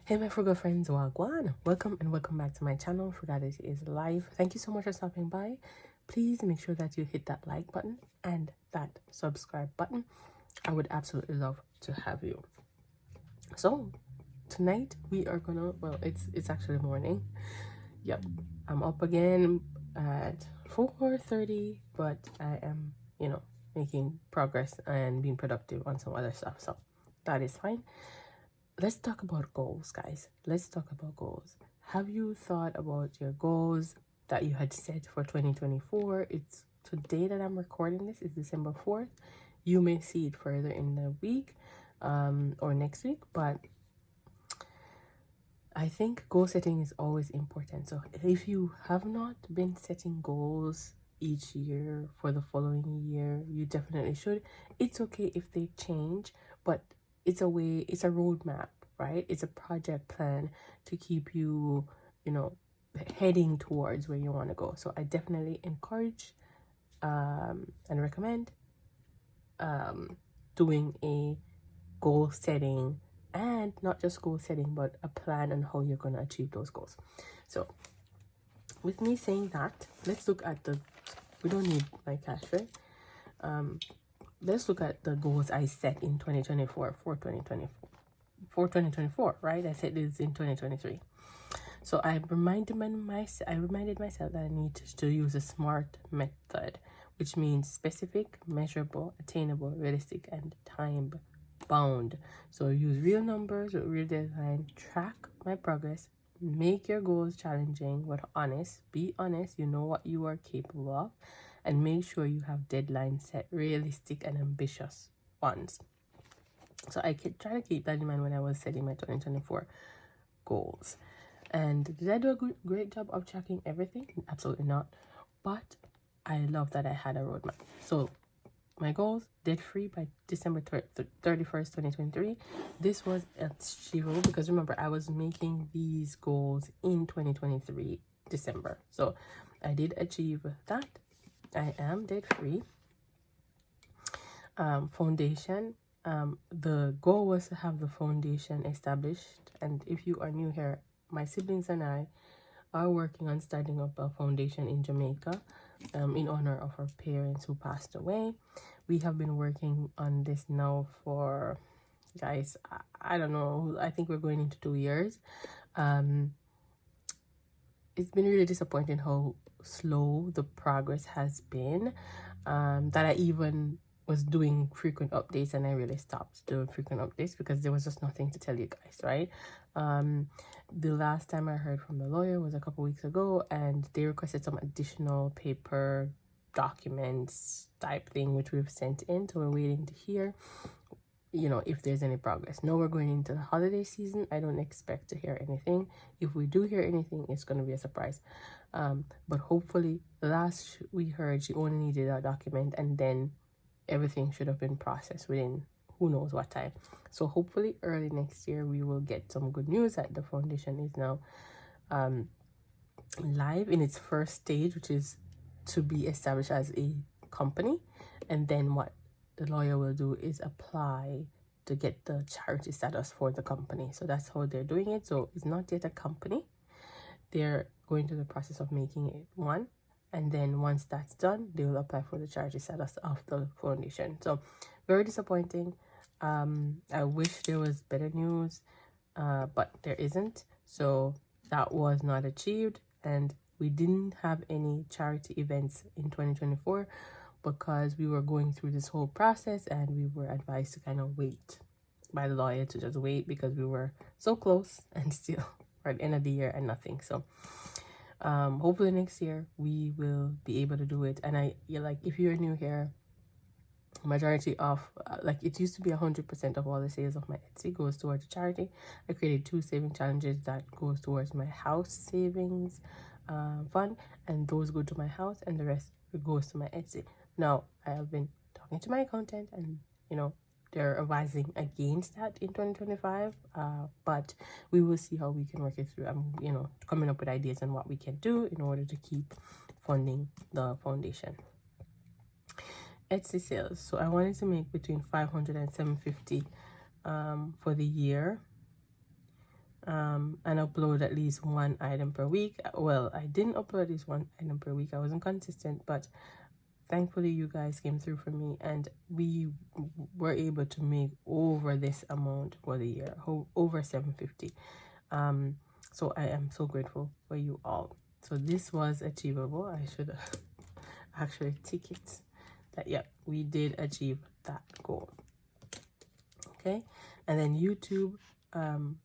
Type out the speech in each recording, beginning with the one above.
Hey my frugal friends, wagwan. Welcome and welcome back to my channel. Frugality is life. Thank you so much for stopping by. Please make sure that you hit that like button and that subscribe button. I would absolutely love to have you. So tonight we are gonna, well, it's actually morning. Yep, I'm up again at 4:30, but I am, making progress and being productive on some other stuff, so that is fine. Let's talk about goals, guys. Let's talk about goals. Have you thought about your goals that you had set for 2024? It's today that I'm recording this. It's December 4th. You may see it further in the week or next week, but I think goal setting is always important. So if you have not been setting goals each year for the following year, you definitely should. It's okay if they change, but it's a roadmap, right? It's a project plan to keep you, heading towards where you want to go. So I definitely encourage and recommend doing a goal setting, and not just goal setting, but a plan on how you're going to achieve those goals. So with me saying that, let's look at we don't need my cash, right? Let's look at the goals I set in 2024 for 2024, right? I set this in 2023. So I reminded myself that I need to use a SMART method, which means specific, measurable, attainable, realistic, and time bound. So use real numbers with real deadline, track my progress, make your goals challenging but honest. Be honest, you know what you are capable of, and make sure you have deadlines set, realistic and ambitious ones. So I could try to keep that in mind when I was setting my 2024 goals. And did I do a great job of tracking everything? Absolutely not. But I love that I had a roadmap. So my goals: debt-free by December 31st, 2023. This was achievable because remember, I was making these goals in 2023, December. So I did achieve that. I am debt-free. Foundation. The goal was to have the foundation established. And if you are new here, my siblings and I are working on starting up a foundation in Jamaica in honor of our parents who passed away. We have been working on this now for, guys, I don't know, I think we're going into 2 years. It's been really disappointing how slow the progress has been, that I even was doing frequent updates and I really stopped doing frequent updates because there was just nothing to tell you guys, right? The last time I heard from the lawyer was a couple weeks ago, and they requested some additional paper documents type thing, which we've sent in, so we're waiting to hear, if there's any progress. Now we're going into the holiday season. I don't expect to hear anything. If we do hear anything, it's going to be a surprise. But hopefully, last we heard, she only needed a document, and then everything should have been processed within who knows what time. So hopefully early next year we will get some good news that the foundation is now live in its first stage, which is to be established as a company. And then what the lawyer will do is apply to get the charity status for the company. So that's how they're doing it. So it's not yet a company. They're going through the process of making it one. And then once that's done, they will apply for the charity status of the foundation. So very disappointing. I wish there was better news, but there isn't. So that was not achieved. And we didn't have any charity events in 2024 because we were going through this whole process, and we were advised to kind of wait by the lawyer, to just wait because we were so close and still we're at the end of the year and nothing. So hopefully next year we will be able to do it. And if you're new here, majority of it used to be 100% of all the sales of my Etsy goes towards charity. I created 2 saving challenges that goes towards my house savings fund, and those go to my house and the rest goes to my Etsy. Now I have been talking to my accountant, and they're advising against that in 2025, but we will see how we can work it through. I'm coming up with ideas on what we can do in order to keep funding the foundation. Etsy sales. So I wanted to make between 500 and 750 for the year. and upload at least one item per week. Well, I didn't upload at least one item per week. I wasn't consistent, but thankfully you guys came through for me, and we were able to make over this amount for the year, over $750. So I am so grateful for you all. So this was achievable. I should actually tick it that, yep, we did achieve that goal. Okay, and then YouTube,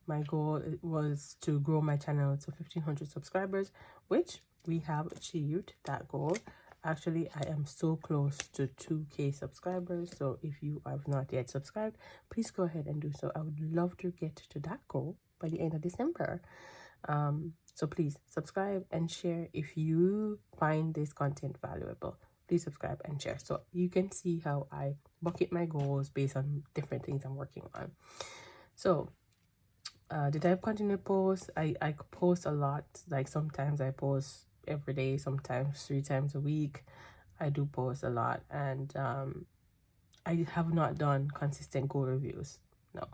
my goal was to grow my channel to 1,500 subscribers, which we have achieved that goal. Actually, I am so close to 2K subscribers, so if you have not yet subscribed, please go ahead and do so. I would love to get to that goal by the end of December. So please subscribe and share if you find this content valuable. Please subscribe and share so you can see how I bucket my goals based on different things I'm working on. So did I continue to post? I post a lot. Like sometimes I post every day, sometimes 3 times a week. I do post a lot, and I have not done consistent goal reviews. No.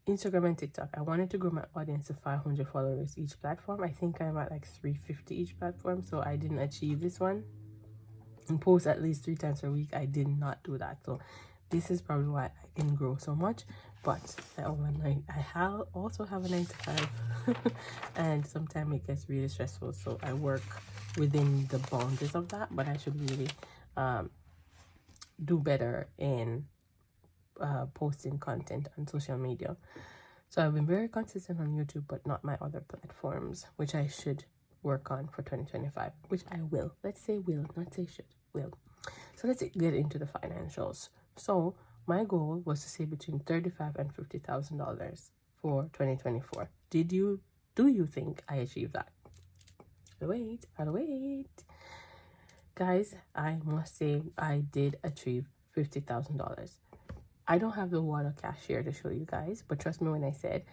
Instagram and TikTok, I wanted to grow my audience to 500 followers each platform. I think I'm at like 350 each platform, so I didn't achieve this one. And post at least 3 times per week, I did not do that. So this is probably why I didn't grow so much. But I also have a 9-to-5 and sometimes it gets really stressful, so I work within the boundaries of that, but I should really do better in posting content on social media. So I've been very consistent on YouTube, but not my other platforms, which I should work on for 2025, which I will. Let's say will, not say should, will. So let's get into the financials. So my goal was to save between $35,000 and $50,000 for 2024. Do you think I achieved that? I'll wait. Guys, I must say I did achieve $50,000. I don't have the water cash here to show you guys, but trust me when I said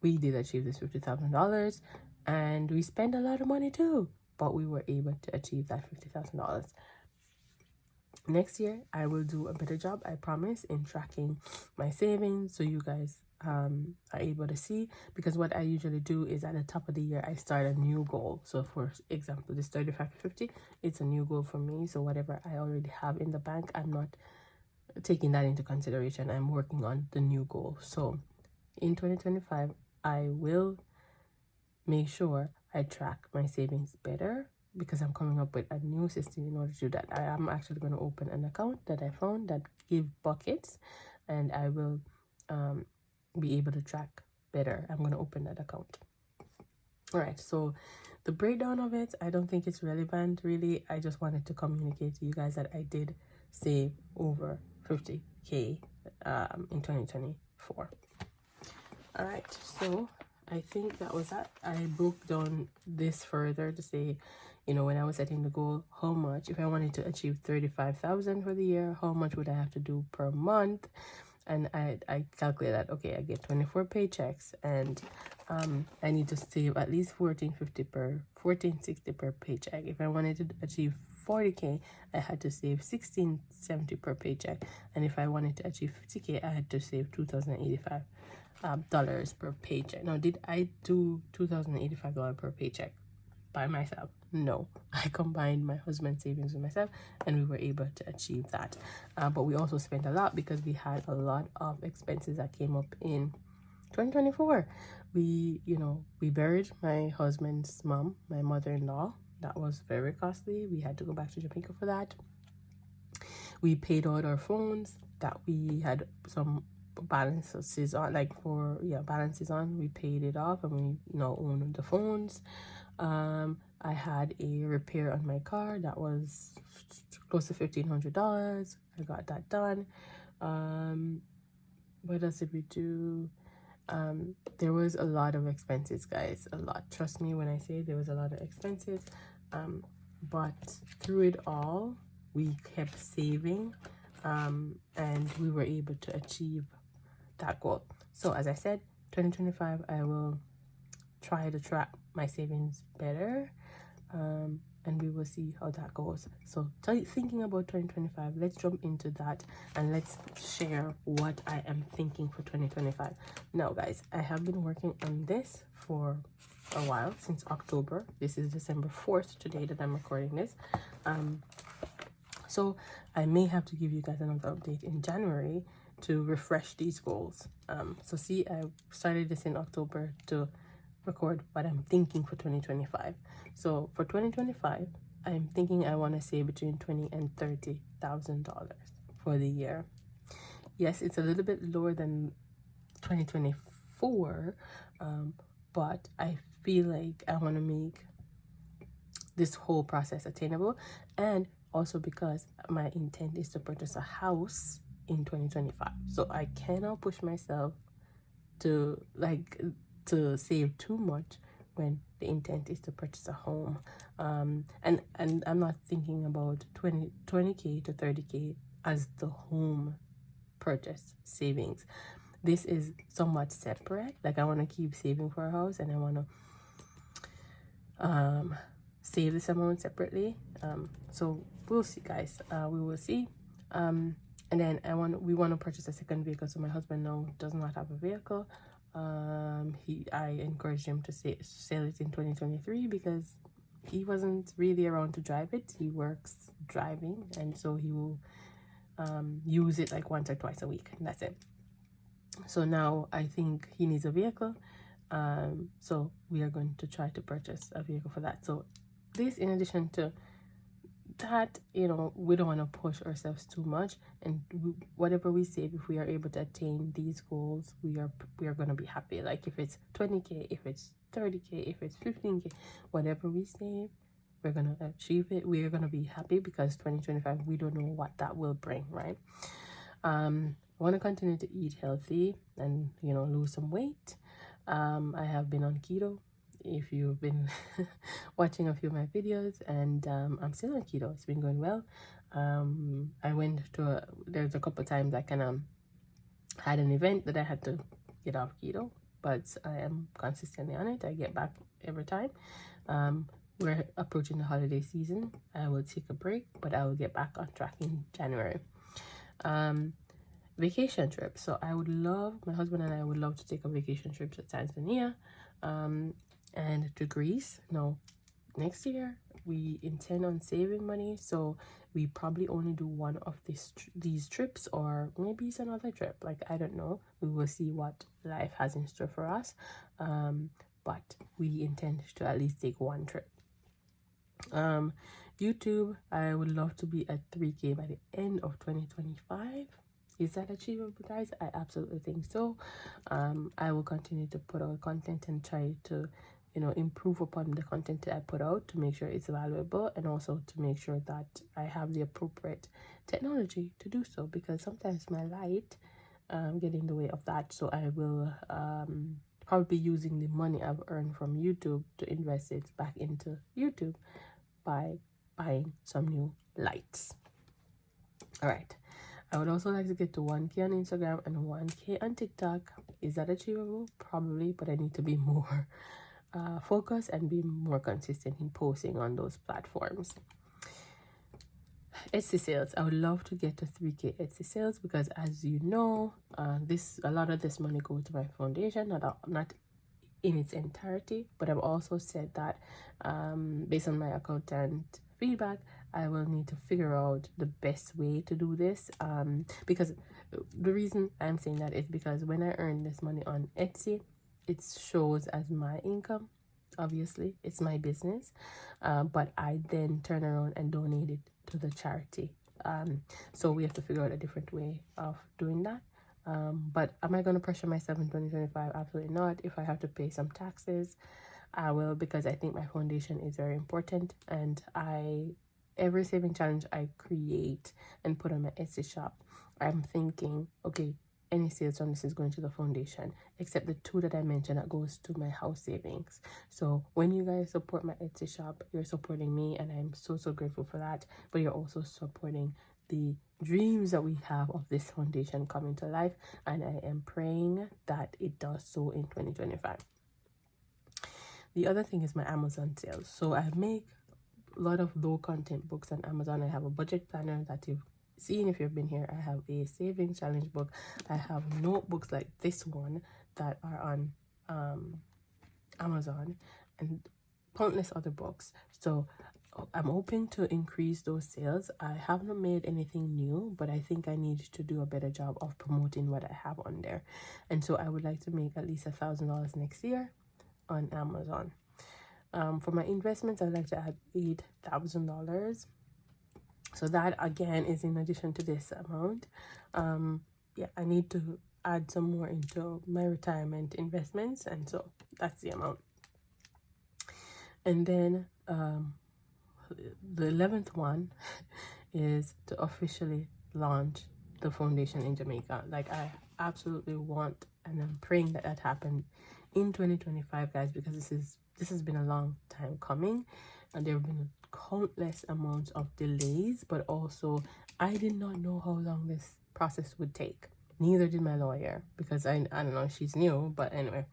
we did achieve this $50,000, and we spent a lot of money too, but we were able to achieve that $50,000. Next year, I will do a better job, I promise, in tracking my savings so you guys are able to see, because what I usually do is at the top of the year, I start a new goal. So for example, this 35 to 50, it's a new goal for me. So whatever I already have in the bank, I'm not taking that into consideration. I'm working on the new goal. So in 2025, I will make sure I track my savings better, because I'm coming up with a new system in order to do that. I am actually going to open an account that I found that give buckets, and I will be able to track better. I'm going to open that account. All right, so the breakdown of it, I don't think it's relevant really. I just wanted to communicate to you guys that I did save over 50K in 2024. All right, so I think that was that. I broke down this further to say, you know, when I was setting the goal, how much, if I wanted to achieve 35,000 for the year, how much would I have to do per month? And I calculate that, okay, I get 24 paychecks, and I need to save at least $14.60 per paycheck. If I wanted to achieve 40K, I had to save $16.70 per paycheck, and if I wanted to achieve 50K, I had to save $2,085 dollars per paycheck. Now, did I do $2,085 per paycheck by myself? No, I combined my husband's savings with myself, and we were able to achieve that. But we also spent a lot because we had a lot of expenses that came up in 2024. We buried my husband's mom, my mother-in-law. That was very costly. We had to go back to Jamaica for that. We paid out our phones that we had some balances on, balances on. We paid it off, and we now own the phones. I had a repair on my car that was close to $1,500. I got that done. What else did we do? There was a lot of expenses, guys, a lot. Trust me when I say there was a lot of expenses. But through it all, we kept saving, and we were able to achieve that goal. So as I said, 2025, I will try to track my savings better. and we will see how that goes. So thinking about 2025, let's jump into that and let's share what I am thinking for 2025. Now guys, I have been working on this for a while, since October. This is December 4th today that I'm recording this. So I may have to give you guys another update in January to refresh these goals. So see, I started this in October to record what I'm thinking for 2025. So for 2025, I'm thinking I want to save between $20,000 and $30,000 for the year. Yes, it's a little bit lower than 2024, but I feel like I want to make this whole process attainable, and also because my intent is to purchase a house in 2025. So I cannot push myself to save too much when the intent is to purchase a home. And I'm not thinking about 20K to 30K as the home purchase savings. This is somewhat separate. Like, I want to keep saving for a house, and I want to save this amount separately. So we'll see, guys. We will see. And then we want to purchase a second vehicle. So my husband now does not have a vehicle. I encouraged him to sell it in 2023 because he wasn't really around to drive it. He works driving, and so he will use it like once or twice a week, and that's it. So now I think he needs a vehicle. So we are going to try to purchase a vehicle for that. So this, in addition to that, we don't want to push ourselves too much, and whatever we save, if we are able to attain these goals, we are going to be happy. Like, if it's 20K, if it's 30K, if it's 15K, whatever we save, we're going to achieve it. We are going to be happy, because 2025, we don't know what that will bring, right? I want to continue to eat healthy and lose some weight. I have been on keto, if you've been watching a few of my videos, and I'm still on keto. It's been going well. I went to there's a couple times I kind of had an event that I had to get off keto, but I am consistently on it. I get back every time. We're approaching the holiday season. I will take a break, but I will get back on track in January. Vacation trip. So my husband and I would love to take a vacation trip to Tanzania, and to Greece. Now, next year we intend on saving money, so we probably only do one of these trips, or maybe it's another trip. Like, I don't know. We will see what life has in store for us, but we intend to at least take one trip. YouTube, I would love to be at 3K by the end of 2025. Is that achievable, guys? I absolutely think so. I will continue to put out content and try to improve upon the content that I put out to make sure it's valuable, and also to make sure that I have the appropriate technology to do so, because sometimes my light get in the way of that. So I will probably be using the money I've earned from YouTube to invest it back into YouTube by buying some new lights. All right. I would also like to get to 1K on Instagram and 1K on TikTok. Is that achievable? Probably, but I need to be more focused and be more consistent in posting on those platforms. Etsy sales. I would love to get to 3K Etsy sales, because, as you know, a lot of this money goes to my foundation, not in its entirety, but I've also said that based on my accountant feedback, I will need to figure out the best way to do this, because the reason I'm saying that is because when I earn this money on Etsy, it shows as my income. Obviously, it's my business, but I then turn around and donate it to the charity. So we have to figure out a different way of doing that. But am I going to pressure myself in 2025? Absolutely not. If I have to pay some taxes, I will, because I think my foundation is very important, and every saving challenge I create and put on my Etsy shop, I'm thinking, okay, any sales from this is going to the foundation, except the 2 that I mentioned that goes to my house savings. So when you guys support my Etsy shop, you're supporting me, and I'm so grateful for that. But you're also supporting the dreams that we have of this foundation coming to life, and I am praying that it does so in 2025. The other thing is my Amazon sales. So I make a lot of low content books on Amazon. I have a budget planner that you've seen if you've been here. I have a savings challenge book. I have notebooks like this one that are on Amazon, and countless other books. So I'm hoping to increase those sales. I haven't made anything new, but I think I need to do a better job of promoting what I have on there. And so I would like to make at least $1,000 next year on Amazon. For my investments, I'd like to add $8,000. So that again is in addition to this amount. Yeah, I need to add some more into my retirement investments, and so that's the amount. And then the 11th one is to officially launch the foundation in Jamaica. Like, I absolutely want, and I'm praying that that happened in 2025, guys, because this has been a long time coming, and there have been countless amounts of delays, but also I did not know how long this process would take. Neither did my lawyer, because I don't know, she's new, but anyway,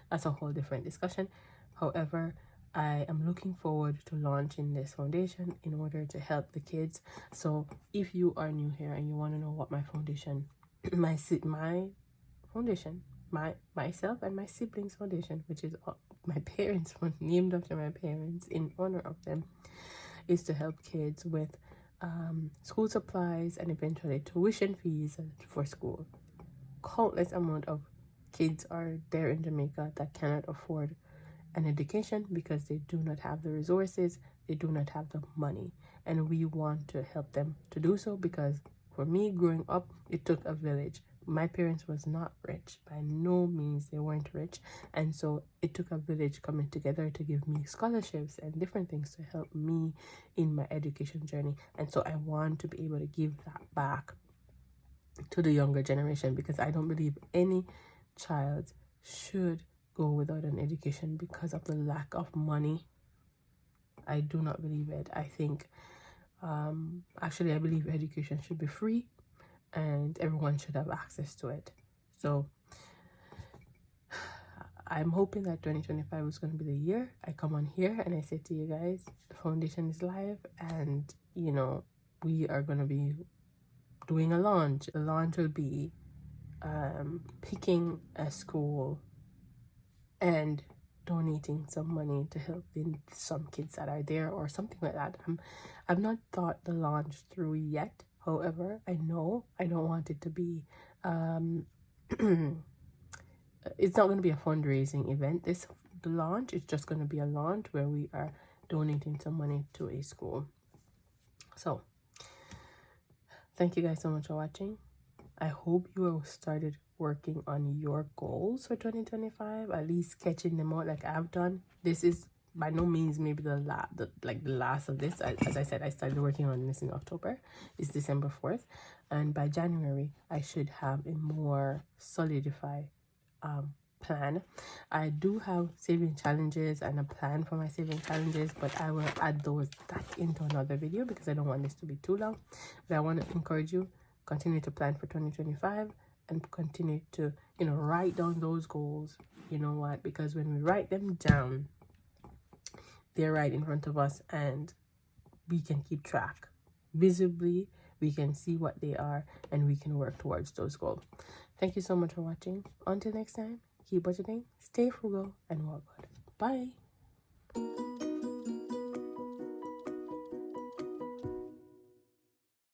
that's a whole different discussion. However, I am looking forward to launching this foundation in order to help the kids. So if you are new here and you want to know what my foundation, my foundation, myself and my siblings foundation, which is my parents, named after my parents in honor of them, is to help kids with school supplies and eventually tuition fees for school. Countless amount of kids are there in Jamaica that cannot afford an education because they do not have the resources, they do not have the money, and we want to help them to do so, because for me growing up, it took a village. My parents was not rich, by no means they weren't rich, and so it took a village coming together to give me scholarships and different things to help me in my education journey. And so I want to be able to give that back to the younger generation, because I don't believe any child should go without an education because of the lack of money. I do not believe it. I think actually I believe education should be free and everyone should have access to it. So I'm hoping that 2025 is going to be the year I come on here and I say to you guys, the foundation is live, and you know, we are going to be doing a launch. The launch will be picking a school and donating some money to help some kids that are there or something like that. I've not thought the launch through yet. However, I know I don't want it to be it's not going to be a fundraising event. The launch is just going to be a launch where we are donating some money to a school. So thank you guys so much for watching. I hope you have started working on your goals for 2025, at least sketching them out like I've done. This is by no means maybe the last of this. As I said, I started working on this in October. It's December 4th, and by January I should have a more solidified plan. I do have saving challenges and a plan for my saving challenges, but I will add that into another video because I don't want this to be too long. But I want to encourage you, continue to plan for 2025 and continue to, you know, write down those goals. You know what? Because when we write them down, they're right in front of us and we can keep track visibly. We can see what they are and we can work towards those goals. Thank you so much for watching. Until next time, keep budgeting, stay frugal, and walk good. Bye.